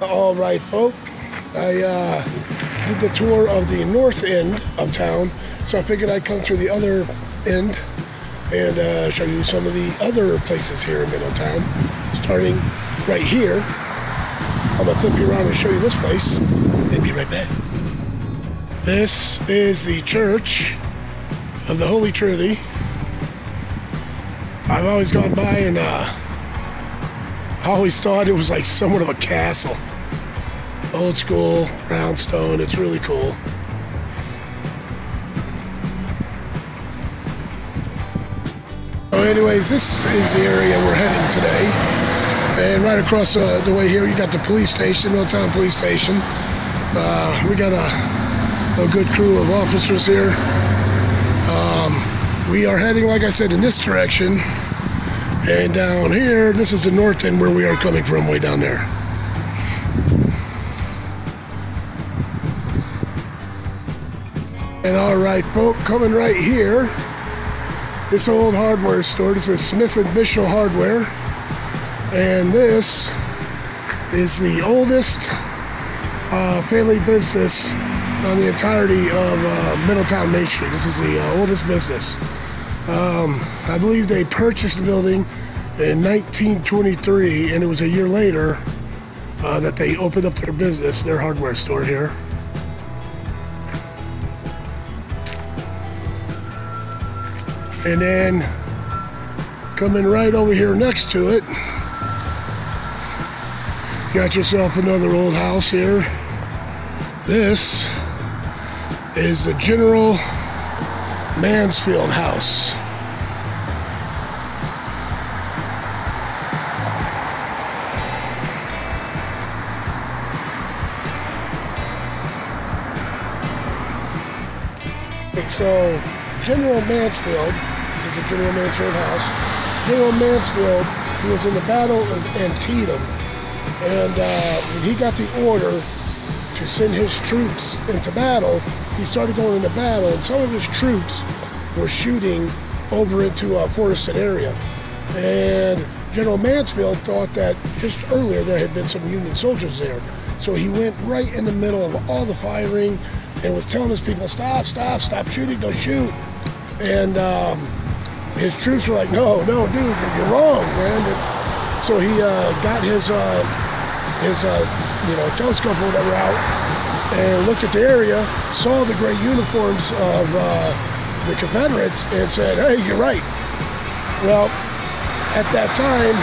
All right, folk. I did the tour of the north end of town, so I figured I'd come through the other end and show you some of the other places here in Middletown. Starting right here, I'm gonna flip you around and show you this place and be right back. This is the Church of the Holy Trinity. I've always gone by and I always thought it was like somewhat of a castle. Old school, brownstone, it's really cool. So anyways, this is the area we're heading today. And right across the way here, you got the police station, Middletown Police Station. We got a good crew of officers here. We are heading, like I said, in this direction. And down here, this is the north end where we are coming from, way down there. And all right, folk, coming right here, this old hardware store. This is Smith & Bishop Hardware. And this is the oldest family business on the entirety of Middletown Main Street. This is the oldest business. I believe they purchased the building in 1923, and it was a year later that they opened up their business, their hardware store here. And then coming right over here next to it, got yourself another old house here. This is the General Mansfield house. Okay, so General Mansfield, this is the General Mansfield house. General Mansfield, he was in the Battle of Antietam, and when he got the order to send his troops into battle, he started going into battle, and some of his troops were shooting over into a forested area. And General Mansfield thought that just earlier there had been some Union soldiers there. So he went right in the middle of all the firing and was telling his people, stop, stop, stop shooting, don't shoot. And his troops were like, no, no, dude, you're wrong, man. And so he got his telescope or whatever out and looked at the area, saw the gray uniforms of the Confederates, and said, hey, you're right. Well, at that time,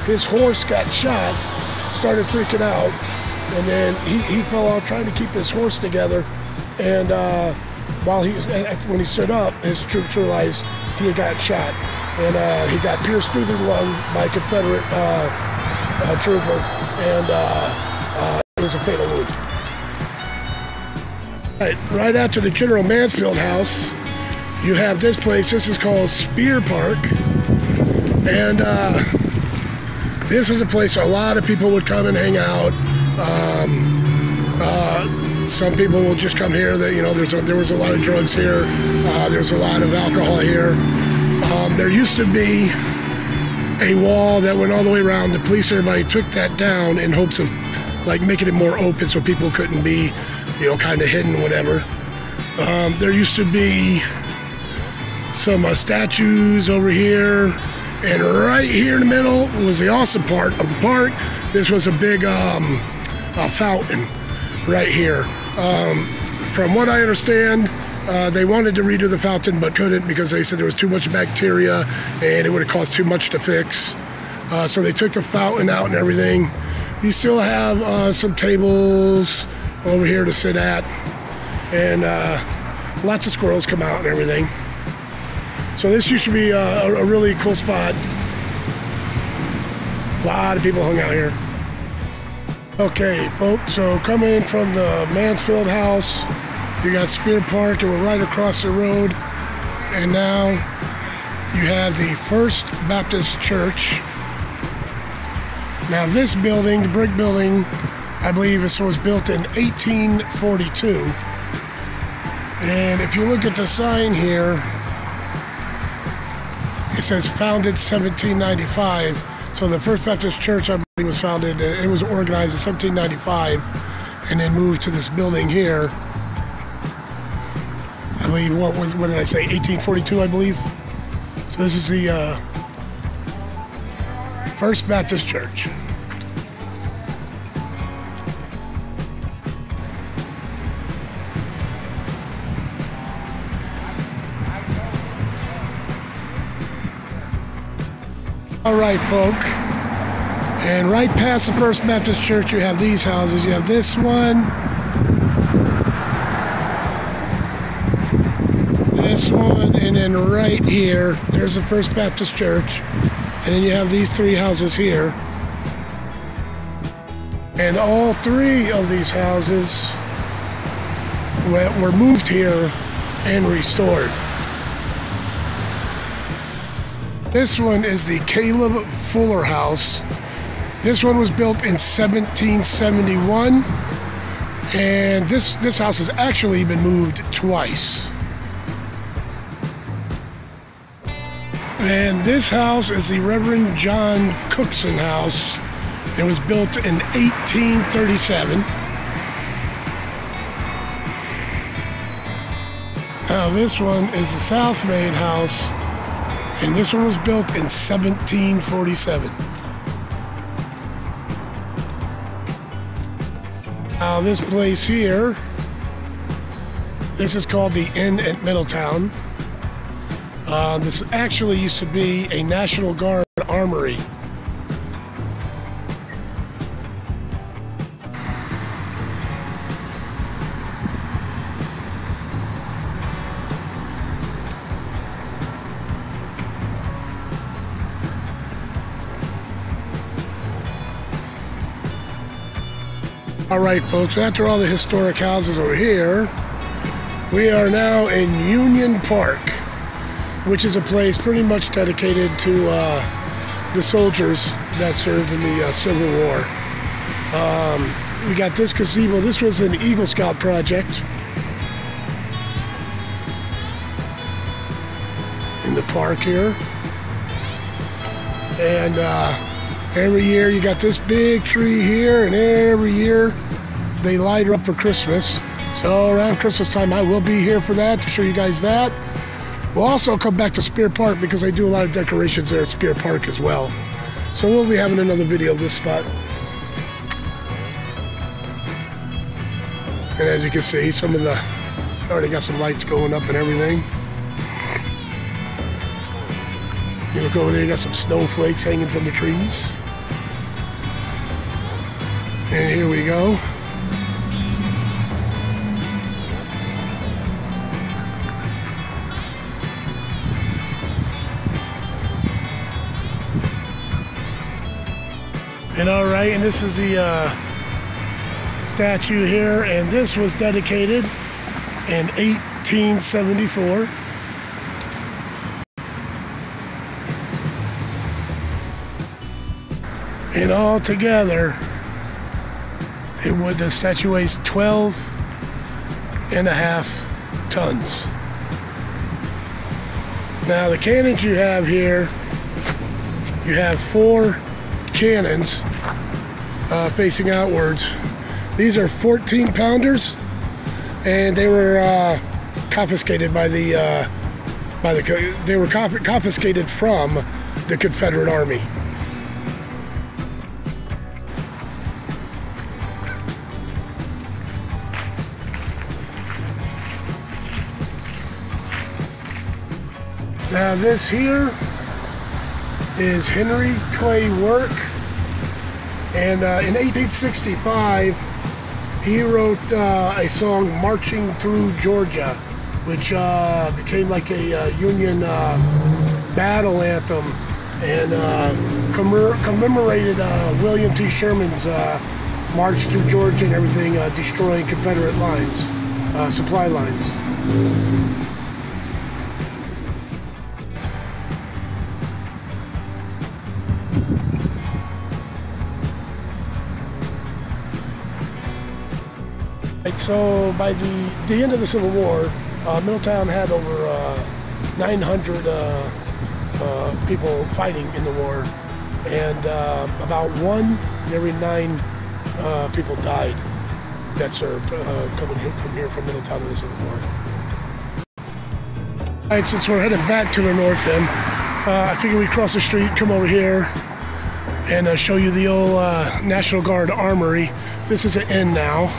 his horse got shot, started freaking out, and then he fell out trying to keep his horse together. And when he stood up, his troops realized he had gotten shot, and he got pierced through the lung by a Confederate trooper, and it was a fatal wound. Right after the General Mansfield house, you have this place. This is called Spear Park, and this was a place where a lot of people would come and hang out. Some people will just come here. That there was a lot of drugs here. There's a lot of alcohol here. There used to be a wall that went all the way around. The police, everybody took that down in hopes of like making it more open so people couldn't be, kind of hidden, whatever. There used to be some statues over here, and right here in the middle was the awesome part of the park. This was a big fountain right here. From what I understand, they wanted to redo the fountain but couldn't because they said there was too much bacteria and it would have cost too much to fix. So they took the fountain out and everything. You still have some tables over here to sit at, and lots of squirrels come out and everything. So this used to be a really cool spot. A lot of people hung out here. Okay, folks, so coming from the Mansfield house, you got Spear Park, and we're right across the road. And now you have the First Baptist Church. Now this building, the brick building, I believe this was built in 1842. And if you look at the sign here, it says founded 1795. So the First Baptist Church, I believe, was founded, it was organized in 1795 and then moved to this building here. I believe, what did I say, 1842, I believe? So this is the First Baptist Church. All right, folk, and right past the First Baptist Church, you have these houses. You have this one, and then right here, there's the First Baptist Church, and then you have these three houses here. And all three of these houses were moved here and restored. This one is the Caleb Fuller House. This one was built in 1771, and this house has actually been moved twice. And this house is the Reverend John Cookson House. It was built in 1837. Now this one is the Southmaid House, and this one was built in 1747. Now this place here, this is called the Inn at Middletown. This actually used to be a National Guard armory. All right, folks, after all the historic houses over here, we are now in Union Park, which is a place pretty much dedicated to the soldiers that served in the Civil War. We got this gazebo. This was an Eagle Scout project in the park here. And every year you got this big tree here, and every year they light her up for Christmas. So around Christmas time I will be here for that, to show you guys that. We'll also come back to Spear Park because I do a lot of decorations there at Spear Park as well. So we'll be having another video of this spot. And as you can see, some of the, already got some lights going up and everything. You look over there, you got some snowflakes hanging from the trees. And here we go. And all right, and this is the statue here, and this was dedicated in 1874. And all together, the statue weighs 12.5 tons. Now the cannons you have here, you have 4 cannons facing outwards. These are 14-pounders, and they were confiscated by the confiscated from the Confederate Army. Now this here is Henry Clay work, and in 1865 he wrote a song, "Marching Through Georgia," which became like a Union battle anthem, and commemorated William T. Sherman's march through Georgia and everything, destroying Confederate lines, supply lines. So by the end of the Civil War, Middletown had over 900 people fighting in the war. and about 1 every 9 people died that served coming from here from Middletown in the Civil War. All right, since we're heading back to the north end, I figure we cross the street, come over here, and show you the old National Guard Armory. This is an inn now.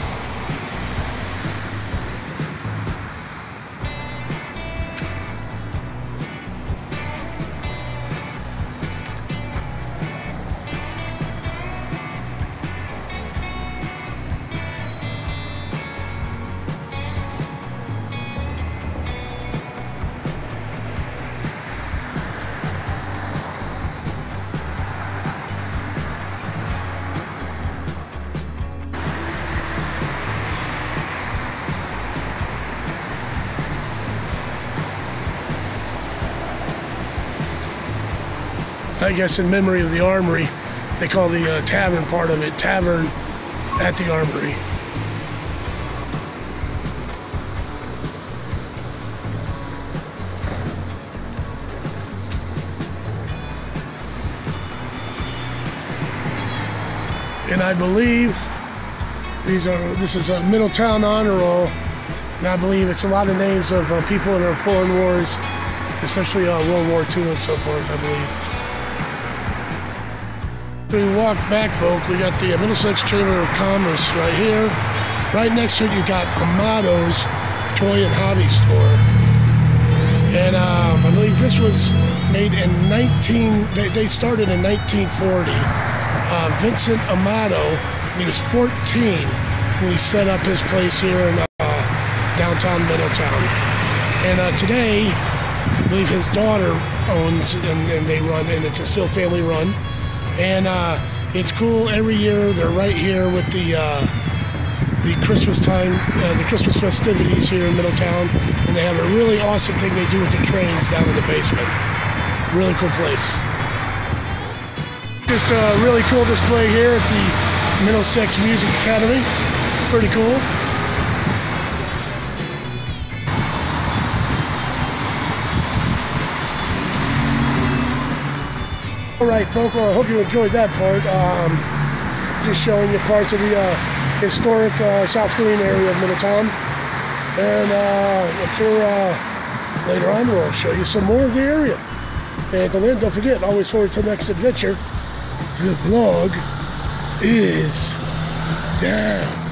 I guess in memory of the Armory, they call the tavern part of it Tavern at the Armory. And I believe this is a Middletown honor roll, and I believe it's a lot of names of people in our foreign wars, especially World War II and so forth, I believe. We walk back, folk. We got the Middlesex Chamber of Commerce right here. Right next to it, you got Amado's Toy and Hobby Store. And I believe this was made in they started in 1940. Vincent Amado, he was 14 when he set up his place here in downtown Middletown. And today, I believe his daughter owns and they run, and it's a still family run. And it's cool every year. They're right here with the Christmas time, the Christmas festivities here in Middletown, and they have a really awesome thing they do with the trains down in the basement. Really cool place. Just a really cool display here at the Middlesex Music Academy. Pretty cool. All right, folks, well, I hope you enjoyed that part. Just showing you parts of the historic South Korean area of Middletown. And I'm sure later on we'll show you some more of the area. And until then, don't forget, always forward to the next adventure. The vlog is down.